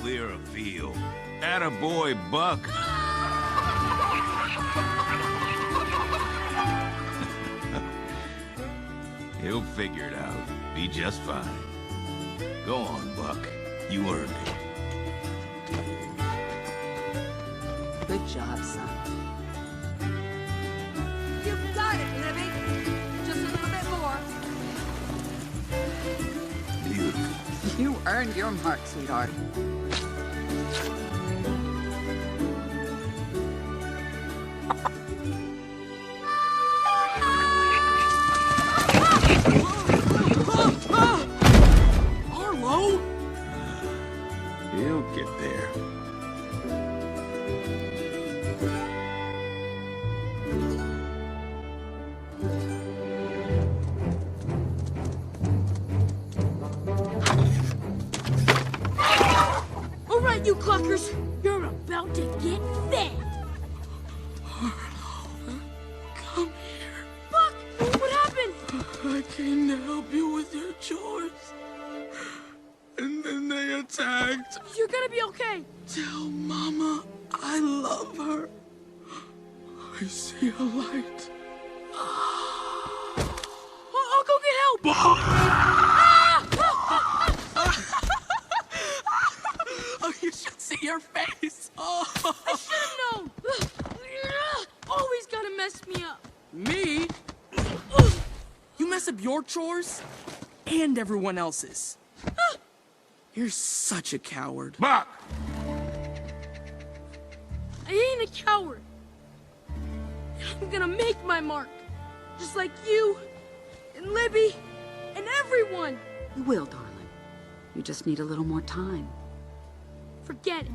clear a field. Atta boy, Buck. He'll figure it out. Be just fine. Go on, Buck. You earned it. Good job, son. You've got it, Libby. Just a little bit more. Beautiful. You earned your mark, sweetheart. Arlo? He'll get there. All right, you cluckers, you're about to get fed. Come here. Buck, what happened? I came to help you with your chores. And then they attacked. You're gonna be okay. Tell Mama I love her. I see a light. I'll go get help. Oh, you should see your face. Oh. I should have known. Always gotta mess me up. Me? You mess up your chores and everyone else's. You're such a coward. Buck! I ain't a coward. I'm gonna make my mark. Just like you, and Libby, and everyone. You will, darling. You just need a little more time. Forget it.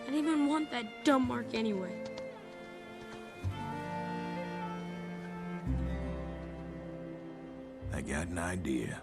I didn't even want that dumb mark anyway. I got an idea.